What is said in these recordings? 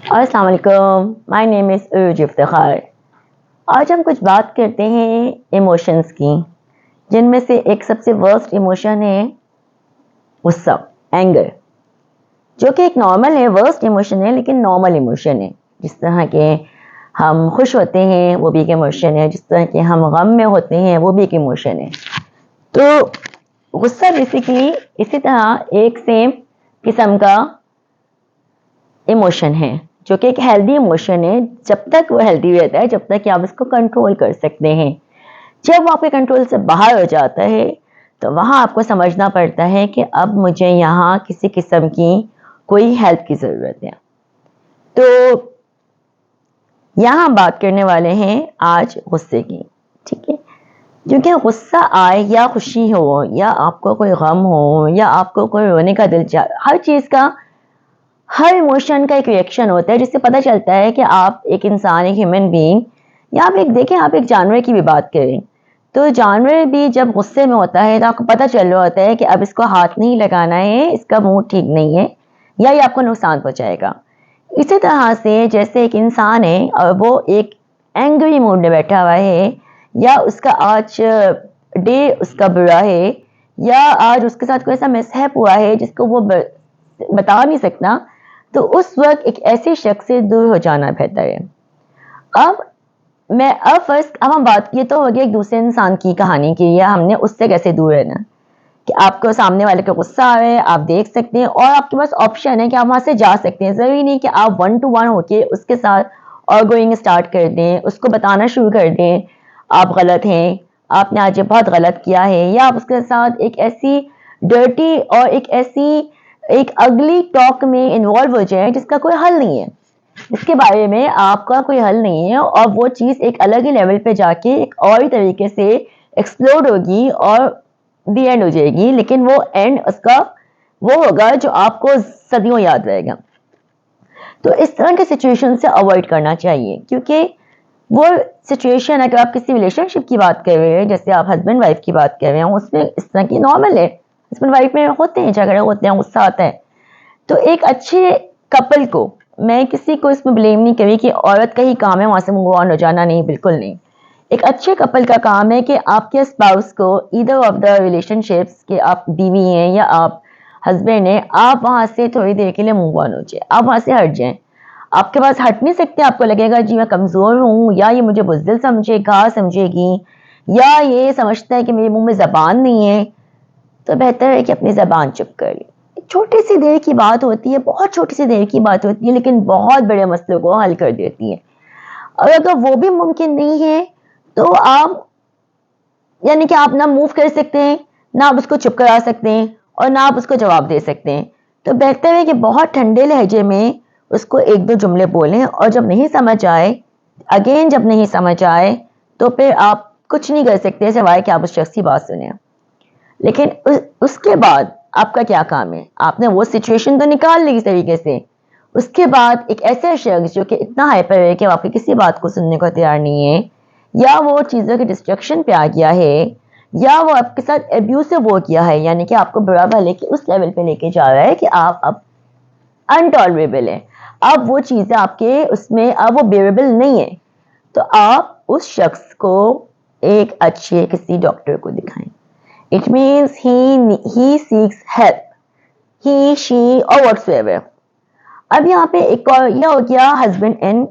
السلام علیکم. مائی نیم از عروج افتخار. آج ہم کچھ بات کرتے ہیں ایموشنس کی، جن میں سے ایک سب سے ورسٹ ایموشن ہے غصہ، اینگر، جو کہ ایک نارمل ہے، ورسٹ ایموشن ہے لیکن نارمل ایموشن ہے. جس طرح کے ہم خوش ہوتے ہیں وہ بھی ایک ایموشن ہے، جس طرح کے ہم غم میں ہوتے ہیں وہ بھی ایک ایموشن ہے. تو غصہ بیسیکلی اسی طرح ایک سیم قسم کا ایموشن ہے، جو کہ ایک ہیلدی ایموشن ہے جب تک وہ ہیلدی رہتا ہے، جب تک کہ آپ اس کو کنٹرول کر سکتے ہیں. جب وہ آپ کے کنٹرول سے باہر ہو جاتا ہے تو وہاں آپ کو سمجھنا پڑتا ہے کہ اب مجھے یہاں کسی قسم کی کوئی ہیلپ کی ضرورت ہے. تو یہاں ہم بات کرنے والے ہیں آج غصے کی. ٹھیک ہے، کیونکہ غصہ آئے یا خوشی ہو یا آپ کو کوئی غم ہو یا آپ کو کوئی رونے کا دل چاہے، ہر چیز کا، ہر ایموشن کا ایک ریئیکشن ہوتا ہے جس سے پتہ چلتا ہے کہ آپ ایک انسان، ایک ہیومن بینگ، یا آپ ایک دیکھیں آپ ایک جانور کی بھی بات کریں تو جانور بھی جب غصے میں ہوتا ہے تو آپ کو پتہ چل رہا ہوتا ہے کہ اب اس کو ہاتھ نہیں لگانا ہے، اس کا موڈ ٹھیک نہیں ہے یا یہ آپ کو نقصان پہنچائے گا. اسی طرح سے جیسے ایک انسان ہے اور وہ ایک اینگری موڈ میں بیٹھا ہوا ہے، یا اس کا آج ڈے اس کا برا ہے، یا آج اس کے ساتھ کوئی ایسا مسہپ ہوا ہے جس کو وہ بتا نہیں سکتا، تو اس وقت ایک ایسے شخص سے دور ہو جانا بہتر ہے. اب ہم بات کی تو ہوگی ایک دوسرے انسان کی کہانی کی، یا ہم نے اس سے کیسے دور رہنا. کہ آپ کو سامنے والے کا غصہ آ رہا ہے، آپ دیکھ سکتے ہیں اور آپ کے پاس آپشن ہے کہ آپ وہاں سے جا سکتے ہیں. ضروری نہیں کہ آپ 1 to 1 ہو کے اس کے ساتھ اور گوئنگ اسٹارٹ کر دیں، اس کو بتانا شروع کر دیں آپ غلط ہیں، آپ نے آج یہ بہت غلط کیا ہے، یا آپ اس کے ساتھ ایک ایسی ڈرٹی اور ایک اگلی ٹاک میں انوالو ہو جائیں جس کا کوئی حل نہیں ہے، جس کے بارے میں آپ کا کوئی حل نہیں ہے، اور وہ چیز ایک الگ ہی لیول پہ جا کے ایک اور ہی طریقے سے ایکسپلوڈ ہوگی اور دی اینڈ ہو جائے گی. لیکن وہ اینڈ اس کا وہ ہوگا جو آپ کو صدیوں یاد رہے گا. تو اس طرح کے سچویشن سے اوائڈ کرنا چاہیے، کیونکہ وہ سچویشن اگر آپ کسی ریلیشن شپ کی بات کر رہے ہیں، جیسے آپ ہسبینڈ وائف کی بات کر رہے ہیں، اس میں اس طرح کی نارمل ہے، ہسبینڈ وائف میں ہوتے ہیں جھگڑے، ہوتے ہیں، غصہ آتا ہے. تو ایک اچھے کپل کو، میں کسی کو اس میں بلیم نہیں کری کہ عورت کا ہی کام ہے وہاں سے موو آن ہو جانا، نہیں، بالکل نہیں. ایک اچھے کپل کا کام ہے کہ آپ کے اسپاؤس کو، either of the relation ships, کہ آپ بیوی ہیں یا آپ ہسبینڈ ہیں، آپ وہاں سے تھوڑی دیر کے لیے موو آن ہو جائیں، آپ وہاں سے ہٹ جائیں. آپ کے پاس ہٹ نہیں سکتے، آپ کو لگے گا جی میں کمزور ہوں، یا یہ مجھے بزدل سمجھے گی، یا یہ سمجھتا ہے کہ میرے منہ میں زبان نہیں ہے. تو بہتر ہے کہ اپنی زبان چپ کر لیں. چھوٹی سی دیر کی بات ہوتی ہے، بہت چھوٹی سی دیر کی بات ہوتی ہے، لیکن بہت بڑے مسئلوں کو حل کر دیتی ہے. اور اگر وہ بھی ممکن نہیں ہے تو آپ، یعنی کہ آپ نہ موو کر سکتے ہیں، نہ آپ اس کو چپ کرا سکتے ہیں، اور نہ آپ اس کو جواب دے سکتے ہیں. تو بہتر ہے کہ بہت ٹھنڈے لہجے میں اس کو 1-2 جملے بولیں، اور جب نہیں سمجھ آئے، جب نہیں سمجھ آئے تو پھر آپ کچھ نہیں کر سکتے سوائے کہ آپ اس شخص کی بات سنیں. لیکن اس کے بعد آپ کا کیا کام ہے؟ آپ نے وہ سچویشن تو نکال لی اس طریقے سے، اس کے بعد ایک ایسا شخص جو کہ اتنا ہائپر ہے کہ آپ کی کسی بات کو سننے کو تیار نہیں ہے، یا وہ چیزوں کے ڈسٹرکشن پہ آ گیا ہے، یا وہ آپ کے ساتھ ابیوسو ہو گیا ہے، یعنی کہ آپ کو برا بھلے کے اس لیول پہ لے کے جا رہا ہے کہ آپ اب انٹالریبل ہے، اب وہ چیزیں آپ کے اس میں اب وہ بیئریبل نہیں ہے. تو آپ اس شخص کو ایک اچھے کسی ڈاکٹر کو دکھائیں. It means he seeks help, he, she or whatsoever. اب یہاں پہ ایک اور یہ ہو گیا ہسبینڈ اینڈ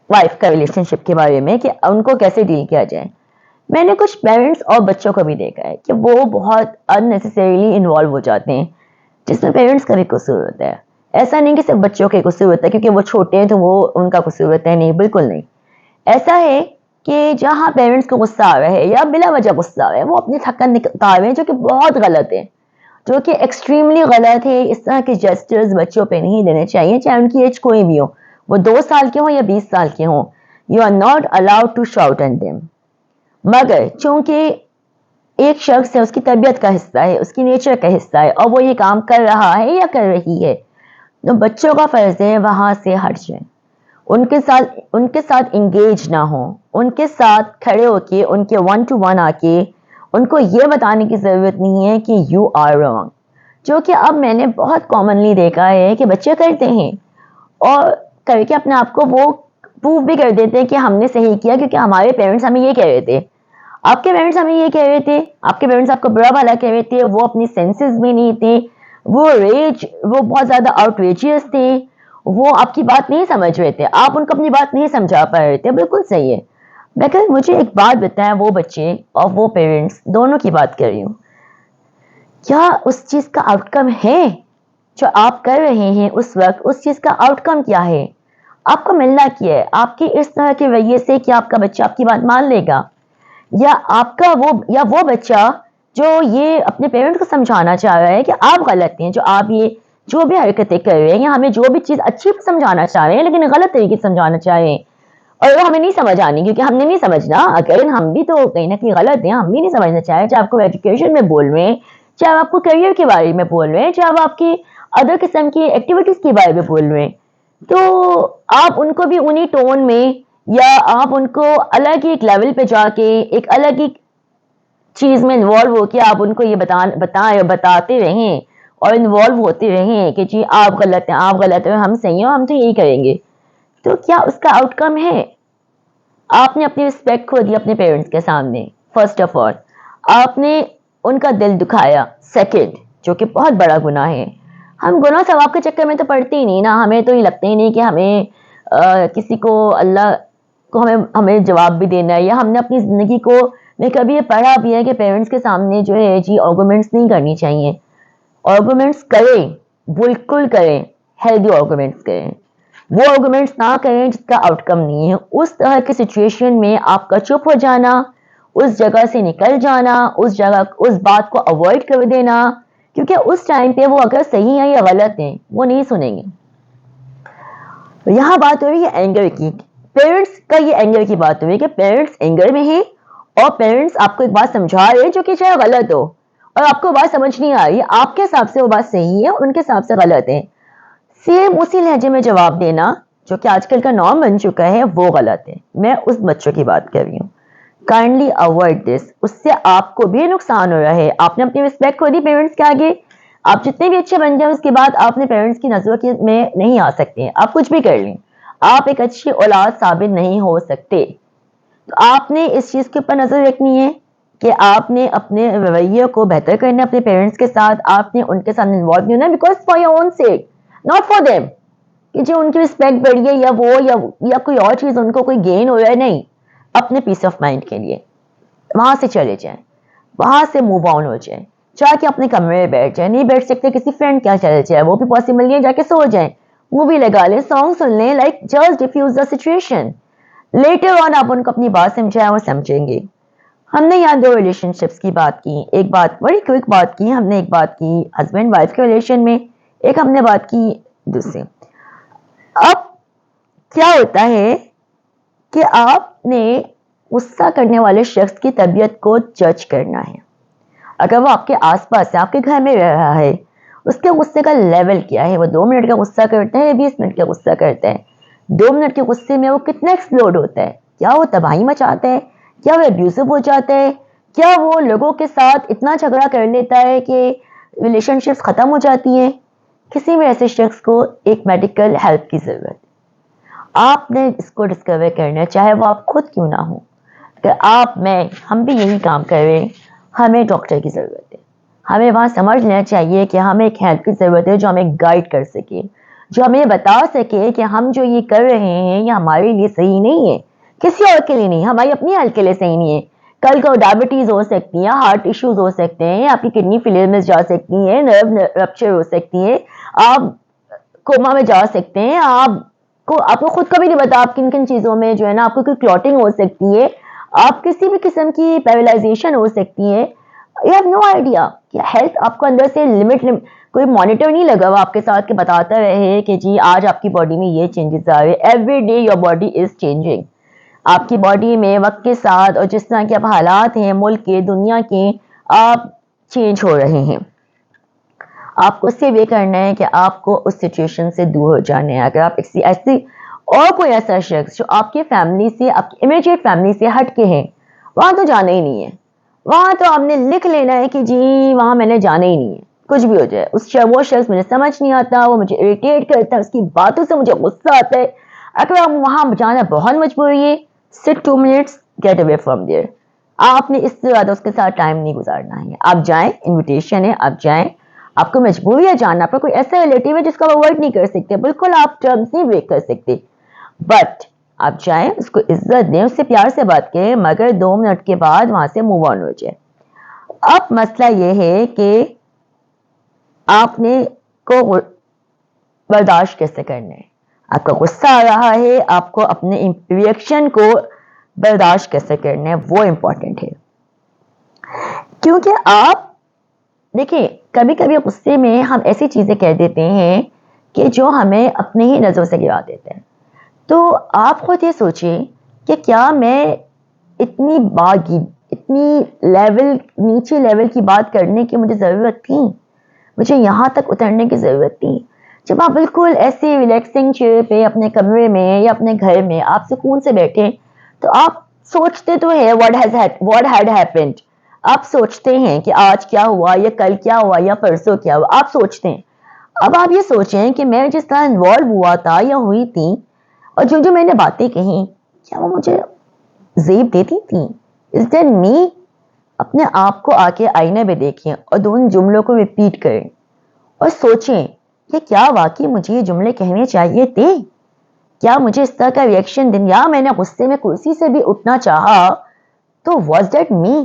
وائف کا ریلیشن شپ کے بارے میں کہ ان کو کیسے ڈیل کیا جائے. میں نے کچھ پیرنٹس اور بچوں کو بھی دیکھا ہے کہ وہ بہت اننیسیسریلی انوالو ہو جاتے ہیں، جس میں پیرنٹس کا بھی قصور ہوتا ہے. ایسا نہیں کہ صرف بچوں کے قصور ہوتا ہے کیونکہ وہ چھوٹے ہیں تو وہ ان کا قصور ہوتا ہے، نہیں، بالکل نہیں. ایسا ہے کہ جہاں پیرنٹس کو غصہ آ رہا ہے یا بلا وجہ غصہ آ رہا ہے، وہ اپنی تھکن نکال رہے ہیں، جو کہ بہت غلط ہے، جو کہ ایکسٹریملی غلط ہے. اس طرح کے جسچرز بچوں پہ نہیں دینے چاہیے، چاہے ان کی ایج کوئی بھی ہو، وہ 2 سال کے ہوں یا 20 سال کے ہوں. You are not allowed to shout at them. مگر چونکہ ایک شخص ہے، اس کی طبیعت کا حصہ ہے، اس کی نیچر کا حصہ ہے، اور وہ یہ کام کر رہا ہے یا کر رہی ہے، تو بچوں کا فرض ہے وہاں سے ہٹ جائیں، ان کے ساتھ انگیج نہ ہوں، ان کے ساتھ کھڑے ہو کے ان کے 1 to 1 آ کے ان کو یہ بتانے کی ضرورت نہیں ہے کہ یو آر رانگ، جو کہ اب میں نے بہت کامنلی دیکھا ہے کہ بچے کرتے ہیں. اور کر کے اپنے آپ کو وہ پروف بھی کر دیتے ہیں کہ ہم نے صحیح کیا, کیونکہ ہمارے پیرنٹس ہمیں یہ کہہ رہے تھے, آپ کے پیرنٹس ہمیں یہ کہہ رہے تھے, آپ کے پیرنٹس آپ کو برا بھلا کہہ رہے تھے, وہ اپنی سینسز میں نہیں تھے, وہ بہت زیادہ آؤٹریجیس تھے, وہ آپ کی بات نہیں سمجھ رہے تھے, آپ ان کو اپنی بات نہیں سمجھا پا رہے تھے. بالکل صحیح ہے. لیکن مجھے ایک بات بتائیں, وہ بچے اور وہ پیرنٹس دونوں کی بات کر رہی ہوں, کیا اس چیز کا آؤٹ کم ہے جو آپ کر رہے ہیں اس وقت؟ اس چیز کا آؤٹ کم کیا ہے؟ آپ کو ملنا کیا ہے آپ کی اس طرح کے رویے سے کہ آپ کا بچہ آپ کی بات مان لے گا, یا آپ کا وہ بچہ جو یہ اپنے پیرنٹ کو سمجھانا چاہ رہا ہے کہ آپ غلط ہیں, جو بھی حرکتیں کر رہے ہیں, یا ہمیں جو بھی چیز اچھی سمجھانا چاہ رہے ہیں لیکن غلط طریقے سے سمجھانا چاہ رہے ہیں, اور وہ ہمیں نہیں سمجھ آنی, کیونکہ ہم نے نہیں سمجھنا. اگر ہم بھی تو کہیں نہ کہیں غلط ہیں, ہم بھی نہیں سمجھنا چاہیں, چاہے آپ کو ایجوکیشن میں بول رہے ہیں, چاہے آپ کو کریئر کے بارے میں بول رہے ہیں, چاہے آپ کی ادر قسم کی ایکٹیویٹیز کے بارے میں بول رہے ہیں, تو آپ ان کو بھی انہی ٹون میں, یا آپ ان کو الگ ہی ایک لیول پہ جا کے ایک الگ ہی چیز میں انوالو ہو کے آپ ان کو یہ بتاتے رہیں اور انوالو ہوتے رہیں کہ جی آپ غلط ہیں, آپ غلط ہیں, ہم صحیح ہیں, ہم تو یہی کریں گے, تو کیا اس کا آؤٹ کم ہے؟ آپ نے اپنی رسپیکٹ کھو دی اپنے پیرنٹس کے سامنے. فرسٹ آف آل آپ نے ان کا دل دکھایا. سیکنڈ, جو کہ بہت بڑا گناہ ہے, ہم گناہ ثواب کے چکر میں تو پڑتے ہی نہیں نا, ہمیں تو یہ لگتا ہی نہیں کہ ہمیں کسی کو اللہ کو ہمیں جواب بھی دینا ہے, یا ہم نے اپنی زندگی کو, میں کبھی یہ پڑھا بھی ہے کہ پیرنٹس کے سامنے جو ہے جی آرگومنٹس نہیں کرنی چاہیے. آرگومنٹس کریں, بالکل کریں, ہیلدی آرگومنٹس کریں, وہ آرگومنٹس نہ کریں جس کا آؤٹ کم نہیں ہے. اس طرح کی سچویشن میں آپ کا چپ ہو جانا, اس جگہ سے نکل جانا, اس بات کو اوائڈ کر دینا, کیونکہ اس ٹائم پہ وہ اگر صحیح ہے یا غلط ہیں وہ نہیں سنیں گے. یہاں بات ہو رہی ہے اینگر کی, پیرنٹس کا یہ اینگر کی بات ہو رہی ہے کہ پیرنٹس اینگر میں ہیں, اور پیرنٹس آپ کو ایک بات سمجھا رہے ہیں جو کہ چاہے غلط ہو, اور آپ کو بات سمجھ نہیں آ رہی, آپ کے حساب سے وہ بات صحیح ہے, ان کے حساب سے غلط ہے. سیم اسی لہجے میں جواب دینا جو کہ آج کل کا نارم بن چکا ہے, وہ غلط ہے. میں اس بچوں کی بات کر رہی ہوں. کائنڈلی اوائڈ دس, اس سے آپ کو بھی نقصان ہو رہا ہے. آپ نے اپنی رسپیکٹ کھو دی پیرنٹس کے آگے, آپ جتنے بھی اچھے بن جائیں اس کے بعد آپ نے پیرنٹس کی نظروں میں نہیں آ سکتے, آپ کچھ بھی کر لیں, آپ ایک اچھی اولاد ثابت نہیں ہو سکتے. تو آپ نے اس چیز کے اوپر نظر رکھنی ہے کہ آپ نے اپنے رویے کو بہتر کرنا ہے اپنے پیرنٹس کے ساتھ, آپ نے ان کے ساتھ انوالو نہیں ہونا, because for your own sake, not for them, کہ جو ان کی رسپیکٹ بڑھی ہے یا کوئی اور چیز ان کو کوئی گین ہو رہا ہے, نہیں, اپنے پیس آف مائنڈ کے لیے وہاں سے چلے جائیں, وہاں سے موو آن ہو جائیں, چاہ کے اپنے کمرے میں بیٹھ جائیں, نہیں بیٹھ سکتے کسی فرینڈ کیا چلے جائے, وہ بھی پاسبل نہیں ہے, جا کے سو جائیں, مووی لگا لیں, سانگ سن لیں, like just defuse the situation. Later on آپ ان کو اپنی بات سمجھائیں, وہ سمجھیں گے. ہم نے یہاں 2 ریلیشن شپس کی بات کی, ایک بات بڑی کوئک بات کی, ہم نے ایک بات کی ہسبینڈ وائف کے ریلیشن میں, ایک ہم نے بات کی دوسری. اب کیا ہوتا ہے کہ آپ نے غصہ کرنے والے شخص کی طبیعت کو جج کرنا ہے. اگر وہ آپ کے آس پاس ہے, آپ کے گھر میں رہ رہا ہے, اس کے غصے کا لیول کیا ہے, وہ 2 منٹ کا غصہ کرتا ہے, 20 منٹ کا غصہ کرتا ہے, 2 منٹ کے غصے میں وہ کتنا ایکسپلوڈ ہوتا ہے, کیا وہ تباہی مچاتا ہے, کیا وہ ابیوزو ہو جاتا ہے, کیا وہ لوگوں کے ساتھ اتنا جھگڑا کر لیتا ہے کہ ریلیشن شپس ختم ہو جاتی ہیں. کسی بھی ایسے شخص کو ایک میڈیکل ہیلپ کی ضرورت ہے. آپ نے اس کو ڈسکور کرنا ہے, چاہے وہ آپ خود کیوں نہ ہو. اگر ہم بھی یہی کام کر رہے ہیں, ہمیں ڈاکٹر کی ضرورت ہے. ہمیں وہاں سمجھ لینا چاہیے کہ ہمیں ایک ہیلپ کی ضرورت ہے جو ہمیں گائیڈ کر سکے, جو ہمیں بتا سکے کہ ہم جو یہ کر رہے ہیں یہ ہمارے لیے صحیح نہیں ہے, کسی اور کے لیے نہیں, ہماری اپنی ہیلتھ کے لیے صحیح نہیں ہے. کل کو ڈائبٹیز ہو سکتی ہے, ہارٹ ایشوز ہو سکتے ہیں, آپ کی کڈنی فیلئر میں جا سکتی ہے, نرو رپچر ہو سکتی ہے, آپ کوما میں جا سکتے ہیں, آپ کو خود کا بھی نہیں پتا آپ کن کن چیزوں میں جو ہے نا آپ کو کوئی کلوٹنگ ہو سکتی ہے, آپ کسی بھی قسم کی پیرالائزیشن ہو سکتی ہے. یو ہیو نو آئیڈیا کہ ہیلتھ آپ کو اندر سے کوئی مانیٹر نہیں لگا ہوا آپ کے ساتھ کہ بتاتا رہے کہ جی آج آپ کی باڈی میں یہ چینجز آ رہے ہیں. Every day your body is changing. آپ کی باڈی میں وقت کے ساتھ اور جس طرح کے اب حالات ہیں ملک کے, دنیا کے, آپ چینج ہو رہے ہیں. آپ کو صرف یہ کرنا ہے کہ آپ کو اس سچویشن سے دور ہو جانا ہے. اگر آپ ایسی اور کوئی ایسا شخص جو آپ کی فیملی سے, آپ کی امیڈیٹ فیملی سے ہٹ کے ہیں, وہاں تو جانا ہی نہیں ہے. وہاں تو آپ نے لکھ لینا ہے کہ جی وہاں میں نے جانا ہی نہیں ہے, کچھ بھی ہو جائے, وہ شخص مجھے سمجھ نہیں آتا, وہ مجھے اریٹیٹ کرتا ہے, اس کی باتوں سے مجھے غصہ آتا ہے, اگر آپ وہاں جانا بہت مجبوری ہے, sit 2 minutes, get away from there. آپ نے اس سے زیادہ اس کے ساتھ ٹائم نہیں گزارنا ہے. آپ جائیں, انویٹیشن ہے, آپ جائیں, آپ کو مجبوری ہے جانا, آپ کا کوئی ایسا ریلیٹیو ہے جس کو آپ اوائڈ نہیں کر سکتے, بالکل آپ ٹرمز نہیں بریک کر سکتے, بٹ آپ جائیں, اس کو عزت دیں, اس سے پیار سے بات کریں, مگر 2 منٹ کے بعد وہاں سے موو آن ہو جائے. اب مسئلہ یہ ہے کہ آپ نے کو برداشت کیسے کرنا ہے. آپ کا غصہ آ رہا ہے, آپ کو اپنے ریئیکشن کو برداشت کیسے کرنا ہے, وہ امپورٹنٹ ہے. کیونکہ آپ دیکھیں, کبھی کبھی غصے میں ہم ایسی چیزیں کہہ دیتے ہیں کہ جو ہمیں اپنے ہی نظروں سے گرا دیتے ہیں. تو آپ خود یہ سوچیں کہ کیا میں اتنی نیچے لیول کی بات کرنے کی مجھے ضرورت تھی, مجھے یہاں تک اترنے کی ضرورت تھی. جب آپ بالکل ایسے ریلیکسنگ چیئر پہ اپنے کمرے میں یا اپنے گھر میں آپ سکون سے بیٹھے, تو آپ سوچتے تو ہیں what had happened. آپ سوچتے ہیں کہ آج کیا ہوا, یا کل کیا ہوا, یا پرسوں کیا ہوا, آپ سوچتے ہیں. اب آپ یہ سوچیں کہ میں جس طرح انوالو ہوا تھا یا ہوئی تھی, اور جو میں نے باتیں کہیں, کیا وہ مجھے زیب دیتی تھی؟ Is that me? اپنے آپ کو آ کے آئینے میں دیکھیں اور دونوں جملوں کو ریپیٹ کریں اور سوچیں کہ کیا واقعی مجھے یہ جملے کہنے چاہیے تھے, کیا مجھے اس طرح کا ریئیکشن دن, یا میں نے غصے میں کرسی سے بھی اٹھنا چاہا, تو was that me?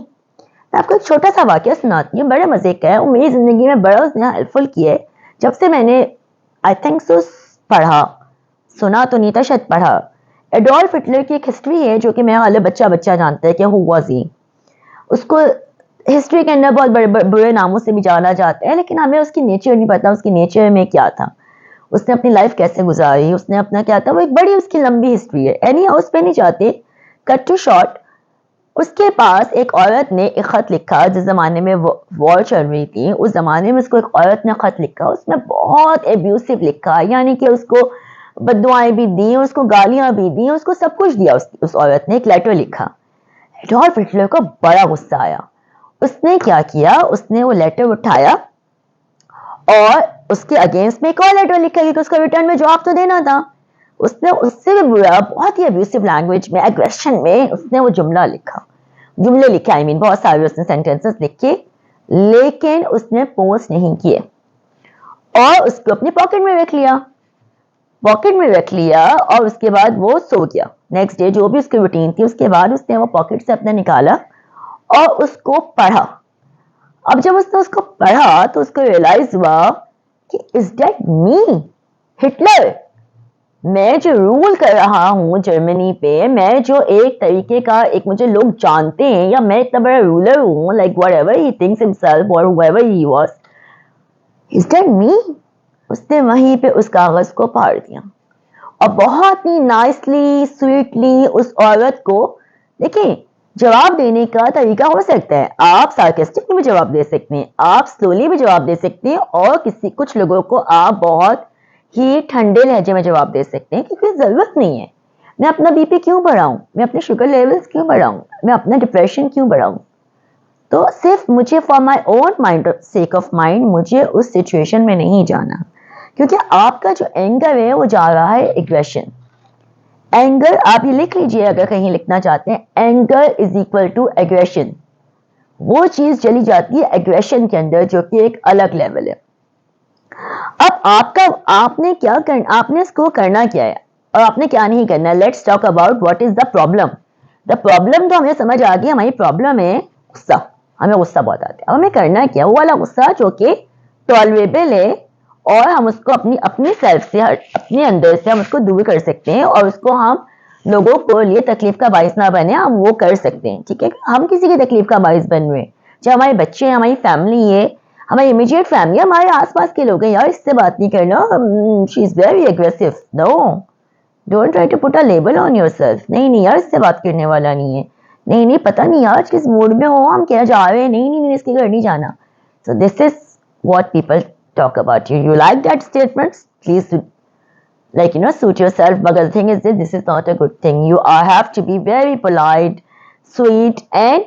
میں آپ کو ایک چھوٹا سا واقعہ سناتی ہوں, بڑے مزے کا ہے, اور میری زندگی میں بڑا اس نے ہیلپ فل کیا ہے. جب سے میں نے آئی تھنک سو پڑھا, سنا تو نہیں تھا, شاید پڑھا, ایڈولف ہٹلر کی ایک ہسٹری ہے جو کہ میرا حال بچہ جانتا ہے کہ who was he. اس کو ہسٹری کے اندر بہت بڑے برے ناموں سے بھی جانا جاتا ہے, لیکن ہمیں اس کی نیچر نہیں پتا, اس کی نیچر میں کیا تھا, اس نے اپنی لائف کیسے گزاری, اس نے اپنا کیا تھا, وہ ایک بڑی اس کی لمبی ہسٹری ہے. اینی اس پہ نہیں جاتے, کٹ ٹو شارٹ. اس کے پاس ایک عورت نے ایک خط لکھا, جس زمانے میں وار چل رہی تھی, اس زمانے میں اس کو ایک عورت نے خط لکھا, اس میں بہت ایبیوسو لکھا, یعنی کہ اس کو بددعائیں بھی دی, اس کو گالیاں بھی دی, اس کو سب کچھ دیا. اس عورت نے ایک لیٹر لکھا. ایڈولف ہٹلر کو بڑا غصہ آیا. اس نے کیا کیا, اس نے وہ لیٹر اٹھایا اور اس کے اگینسٹ میں ایک اور لیٹر لکھا, کیونکہ اس کو ریٹرن میں جواب تو دینا تھا. اس نے اس سے بھی برا, بہت ہی ایبیوسو لینگویج میں, ایگریشن میں اس نے وہ جملے لکھے, آئی مین بہت سارے اس نے سینٹینسز لکھے, لیکن اس نے پوسٹ نہیں کیے اور اس کو اپنی پاکٹ میں رکھ لیا, اور اس کے بعد وہ سو گیا. نیکسٹ ڈے جو بھی اس کی روٹین تھی, اس کے بعد اس نے وہ پاکٹ سے اپنا نکالا اور اس کو پڑھا. اب جب اس نے اس کو پڑھا تو اس کو ریئلائز ہوا کہ از دیٹ می, ہٹلر, میں جو رول کر رہا ہوں جرمنی پہ, میں جو ایک طریقے کا, ایک مجھے لوگ جانتے ہیں, یا میں اتنا بڑا رولر ہوں, like what ever he thinks himself اور whoever he was, is that me? اس نے وہیں پہ اس کاغذ کو پھاڑ دیا اور بہت ہی نائسلی, سویٹلی اس عورت کو, دیکھیں جواب دینے کا طریقہ ہو سکتا ہے, آپ سارکسٹکلی بھی جواب دے سکتے ہیں, آپ سلولی بھی جواب دے سکتے ہیں, اور کچھ لوگوں کو آپ بہت ہی ٹھنڈے لہجے میں جواب دے سکتے ہیں, کیونکہ ضرورت نہیں ہے. میں اپنا بی پی کیوں بڑھاؤں, میں اپنے شوگر لیولز کیوں بڑھاؤں, میں اپنا ڈپریشن کیوں بڑھاؤں. تو صرف مجھے for my own mind, sake of mind, مجھے اس سچویشن میں نہیں جانا, کیونکہ آپ کا جو اینگر ہے وہ جا رہا ہے ایگریشن. اینگر, آپ یہ لکھ لیجئے اگر کہیں لکھنا چاہتے ہیں, anger is equal to aggression. وہ چیز چلی جاتی ہے ایگریشن کے اندر, جو کہ ایک الگ لیول ہے. اب آپ نے کیا کرنا, آپ نے اس کو کرنا کیا ہے اور آپ نے کیا نہیں کرنا. Let's talk about what is the problem. The problem تو ہمیں سمجھ آ گئی, ہماری پرابلم ہے غصہ, ہمیں غصہ بہت آتا ہے. اب ہمیں کرنا کیا, وہ والا غصہ جو کہ ٹالریبل ہے, اور ہم اس کو اپنی سیلف سے, اپنے اندر سے ہم اس کو دور کر سکتے ہیں, اور اس کو ہم لوگوں کو لیے تکلیف کا باعث نہ بنے, ہم وہ کر سکتے ہیں. ٹھیک ہے, ہم کسی کی تکلیف کا باعث بن رہے ہیں, چاہے ہمارے بچے ہیں, ہماری فیملی ہے, ہماری امیجیٹ فیملی, ہمارے آس پاس کے لوگ ہیں, یار اس سے بات نہیں کرنا, she is very aggressive. No, don't try to put a label on yourself. نہیں یار, اس سے بات کرنے والا نہیں ہے, نہیں پتہ نہیں یار کس موڈ میں ہو, ہم کیا جا رہے ہیں, نہیں اس کے گھر نہیں جانا. So this is what people talk about you. You like that statements? Please, suit yourself. But the thing is this is not a good thing. You have to be very polite, sweet, and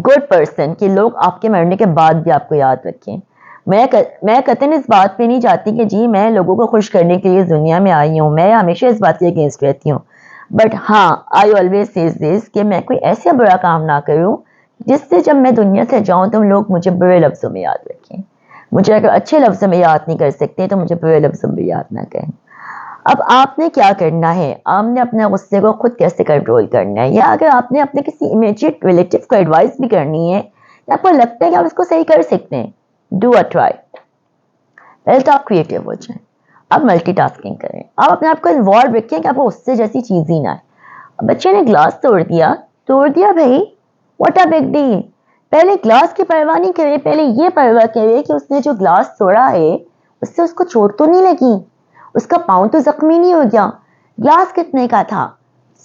good person. کہ لوگ آپ کے مرنے کے بعد بھی آپ کو یاد رکھیں. میں قطعاً اس بات پہ نہیں چاہتی کہ جی میں لوگوں کو خوش کرنے کے لیے دنیا میں آئی ہوں, میں ہمیشہ اس بات کے اگینسٹ رہتی ہوں, بٹ ہاں آئی آلویز سیز دس کہ میں کوئی ایسا برا کام نہ کروں جس سے جب میں دنیا سے جاؤں تو لوگ مجھے برے لفظوں میں یاد رکھیں. مجھے اگر اچھے لفظوں میں یاد نہیں کر سکتے تو مجھے برے لفظوں میں یاد نہ کہیں. اب آپ نے کیا کرنا ہے, آپ نے اپنے غصے کو خود کیسے کنٹرول کرنا ہے, یا اگر آپ نے اپنے کسی امیجیٹ ریلیٹیو کو ایڈوائس بھی کرنی ہے یا آپ کو لگتا ہے کہ آپ اس کو صحیح کر سکتے ہیں, ڈو اے ٹرائی. پہلے تو آپ کریٹو ہو جائیں, آپ ملٹی ٹاسکنگ کریں, آپ اپنے آپ کو انوالو رکھیں کہ آپ کو اس سے جیسی چیز ہی نہ ہے. بچے نے گلاس توڑ دیا بھائی, واٹ اے بگ ڈیل. پہلے گلاس کی پرواہ نہیں کرے, پہلے یہ پرواہ کرے کہ اس نے جو گلاس توڑا ہے اس سے اس کو چوٹ تو نہیں لگی, اس کا پاؤں تو زخمی نہیں ہو گیا, گلاس کتنے کا تھا,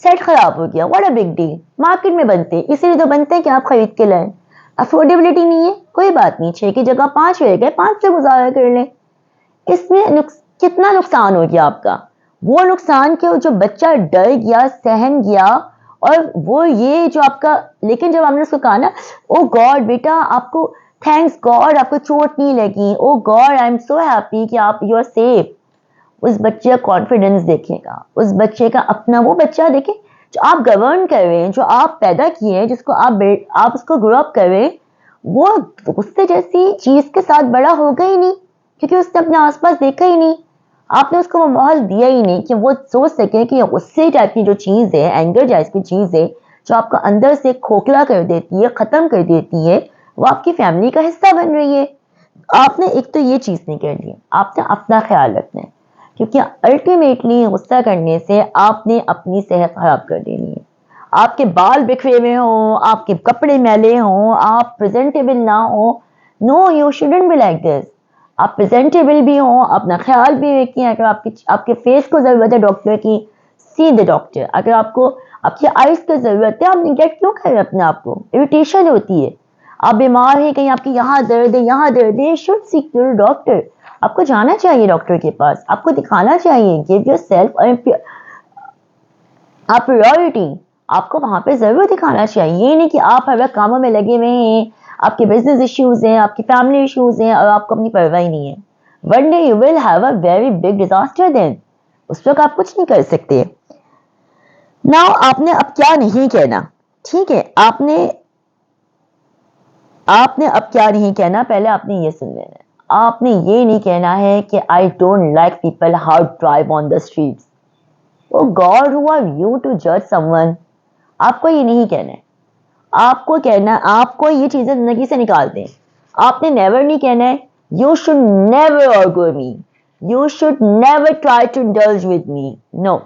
سیٹ خراب ہو گیا, what a big deal. Market میں بنتے اسی لیے تو بنتے ہیں کہ آپ خرید کے لائیں. افورڈیبلٹی نہیں ہے, کوئی بات نہیں, 6 کی جگہ 5 رہ گئے, 5 سے گزارا کر لیں. اس میں کتنا نقصان ہو گیا آپ کا, وہ نقصان کہ جو بچہ ڈر گیا, سہن گیا, اور وہ یہ جو آپ کا, لیکن جب ہم نے اس کو کہا نا او گاڈ بیٹا آپ کو تھینکس گاڈ آپ کو چوٹ نہیں لگی, oh God I am so happy کہ آپ یو آر سیف, اس بچے کا کانفیڈنس دیکھے گا, اس بچے کا اپنا, وہ بچہ دیکھیں جو آپ گورن کر رہے ہیں, جو آپ پیدا کیے ہیں, جس کو آپ اس کو گرو اپ کر رہے ہیں, وہ اس سے جیسی چیز کے ساتھ بڑا ہوگا ہی نہیں, کیونکہ اس نے اپنے آس پاس دیکھا ہی نہیں. آپ نے اس کو وہ ماحول دیا ہی نہیں کہ وہ سوچ سکے کہ غصے ٹائپ کی جو چیز ہے, اینگر جیس کی چیز ہے جو آپ کو اندر سے کھوکھلا کر دیتی ہے, ختم کر دیتی ہے, وہ آپ کی فیملی کا حصہ بن رہی ہے. آپ نے ایک تو یہ چیز نہیں کرنی, آپ نے اپنا خیال رکھنا ہے, کیونکہ الٹیمیٹلی غصہ کرنے سے آپ نے اپنی صحت خراب کر دینی ہے. آپ کے بال بکھرے ہوئے ہوں, آپ کے کپڑے میلے ہوں, آپ پریزنٹیبل نہ ہوں, no you shouldn't be like this. آپ پریزنٹیبل بھی ہوں, اپنا خیال بھی رکھیں. اگر آپ کے فیس کو ضرورت ہے ڈاکٹر کی, سی دا ڈاکٹر. اگر آپ کو آپ کی آئز کی ضرورت ہے, آپ نیگلیکٹ کیوں کریں اپنے آپ کو, اریٹیشن ہوتی ہے. آپ بیمار ہیں, کہیں آپ کی یہاں درد ہے, یہاں درد ہے, شوڈ سیک یور ڈاکٹر. آپ کو جانا چاہیے ڈاکٹر کے پاس, آپ کو دکھانا چاہیے. گیو یور سیلف آپ پریورٹی, آپ کو وہاں پہ ضرور دکھانا چاہیے. یہ نہیں کہ آپ ہر وقت کاموں میں لگے ہوئے ہیں, آپ کے بزنس ایشوز ہیں, آپ کی فیملی ایشوز ہیں, اور آپ کو اپنی پرواہ ہی نہیں ہے. One day you will have a very big disaster, then اس وقت آپ کچھ نہیں کر سکتے. ناؤ آپ نے اب کیا نہیں کہنا, ٹھیک ہے, آپ نے اب کیا نہیں کہنا, پہلے آپ نے یہ سن لینا ہے. آپ نے یہ نہیں کہنا ہے کہ I don't like people how drive on the streets. Oh God, who are you to judge someone? آپ کو یہ نہیں کہنا ہے. آپ کو کہنا, آپ کو یہ چیزیں زندگی سے نکال دیں. آپ نے نیور نہیں کہنا ہے you should never argue with me, you should never try to indulge with me. No,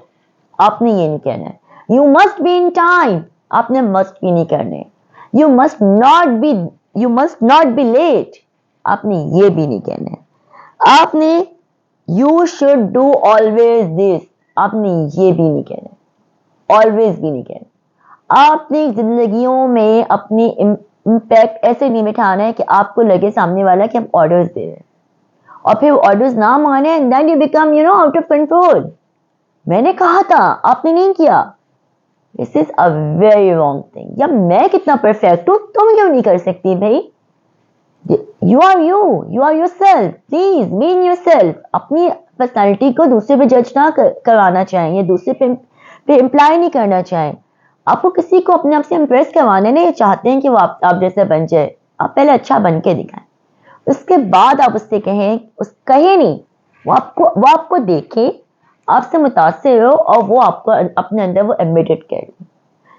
آپ نے یہ نہیں کہنا ہے. You must be in time, آپ نے must بھی نہیں کرنا ہے. You must not be late, آپ نے یہ بھی نہیں کہنا ہے. آپ نے you should do always this, آپ نے یہ بھی نہیں کہنا, always بھی نہیں کہنا. آپ نے زندگیوں میں اپنی امپیکٹ ایسے نہیں بٹھانا ہے کہ آپ کو لگے سامنے والا کہ ہم آرڈرز دے رہے ہیں, اور پھر آرڈرز نہ مانے and then you become out of control. میں نے کہا تھا, آپ نے نہیں کیا. This is a very wrong thing. یا میں کتنا پرفیکٹ ہوں, تم کیوں نہیں کر سکتی بھائی. You are yourself. Please be in yourself. اپنی پرسنالٹی کو دوسرے پہ جج نہ کروانا چاہیں, یا دوسرے پہ امپلائی نہیں کرنا چاہیں. آپ کو کسی کو اپنے آپ سے امپریس کروانے نہیں چاہتے ہیں کہ وہ آپ جیسے بن جائے. آپ پہلے اچھا بن کے دکھائیں, اس کے بعد آپ اس سے کہیں نہیں, وہ آپ کو دیکھے, آپ سے متاثر ہو, اور وہ آپ کو اپنے اندر وہ ایڈمیٹ کرے.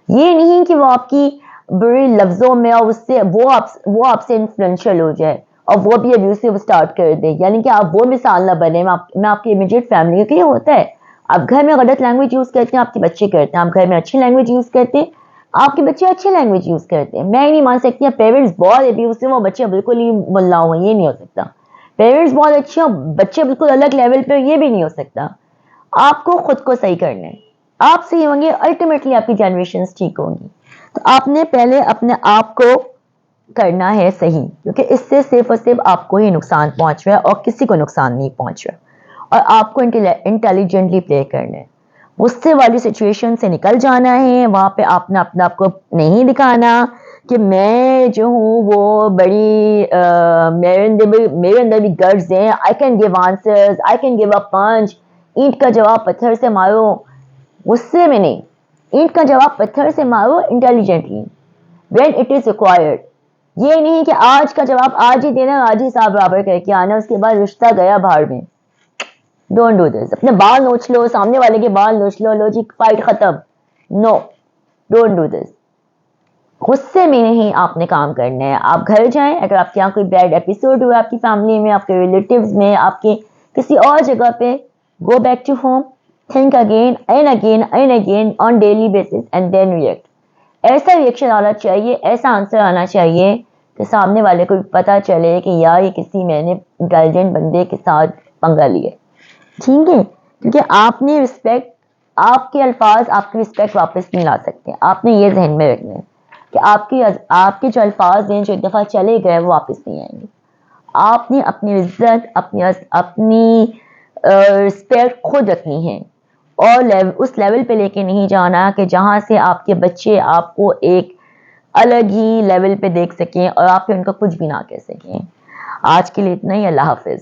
یہ نہیں کہ وہ آپ کی بری لفظوں میں اور اس سے وہ آپ سے انفلوئنشل ہو جائے اور وہ بھی ابیوسو اسٹارٹ کر دے. یعنی کہ آپ وہ مثال نہ بنے. میں آپ کی امیڈیٹ فیملی کا یہ ہوتا ہے, آپ گھر میں غلط لینگویج یوز کرتے ہیں, آپ کے بچے کرتے ہیں. آپ گھر میں اچھی لینگویج یوز کرتے ہیں, آپ کے بچے اچھی لینگویج یوز کرتے ہیں. میں نہیں مان سکتی پیرنٹس بہت ابیوسو وہ بچے بالکل ہی ملا ہوا, یہ نہیں ہو سکتا. پیرنٹس بہت اچھے ہوں, بچے بالکل الگ لیول پہ, یہ بھی نہیں ہو سکتا. آپ کو خود کو صحیح کرنا ہے. آپ صحیح ہوں گے, الٹیمیٹلی آپ کی جنریشنز ٹھیک ہوں گی. تو آپ نے پہلے اپنے آپ کو کرنا ہے صحیح, کیونکہ اس سے صرف اور صرف آپ کو ہی نقصان پہنچ رہا ہے اور کسی کو نقصان نہیں پہنچ رہا. اور آپ کو انٹیلیجنٹلی پلے کرنا ہے. غصے والی سچویشن سے نکل جانا ہے, وہاں پہ آپ نے اپنے آپ کو نہیں دکھانا کہ میں جو ہوں وہ بڑی میرے اندر بھی گرڈز ہیں, I can give answers, I can give a punch. اینٹ کا جواب پتھر سے مارو, غصے میں نہیں, اینٹ کا جواب پتھر سے مارو intelligently when it is required. یہ نہیں کہ آج کا جواب آج ہی دینا, آج ہی صاحب برابر کر کے آنا, اس کے بعد رشتہ گیا بھاڑ میں. Don't do this. اپنے بال نوچ لو, سامنے والے کے بال نوچ لو, لو جی فائٹ ختم. نو, ڈونٹ ڈو دس. غصے میں نہیں آپ نے کام کرنا ہے. آپ گھر جائیں, اگر آپ کے یہاں کوئی بیڈ ایپیسوڈ ہوا آپ کی فیملی میں, آپ کے ریلیٹیوز میں, آپ کے کسی اور جگہ پہ, go back to home, think again and again and again on daily basis and then react. ایسا ریئیکشن آنا چاہیے, ایسا آنسر آنا چاہیے کہ سامنے والے کو پتا چلے کہ یار یہ کسی میں نے انٹیلیجنٹ بندے کے ساتھ پنگا لیے. ٹھیک ہے, کیونکہ آپ نے رسپیکٹ, آپ کے الفاظ آپ کی رسپیکٹ واپس نہیں لا سکتے. آپ نے یہ ذہن میں رکھنا ہے کہ آپ کے جو الفاظ ہیں جو ایک دفعہ چلے گئے وہ واپس نہیں آئیں گے. آپ نے اپنی عزت, اپنی رسپیکٹ خود رکھنی ہے, اور اس لیول پہ لے کے نہیں جانا کہ جہاں سے آپ کے بچے آپ کو ایک الگ ہی لیول پہ دیکھ سکیں اور آپ پہ ان کا کچھ بھی نہ کہہ سکیں. آج کے لیے اتنا ہی. اللہ حافظ.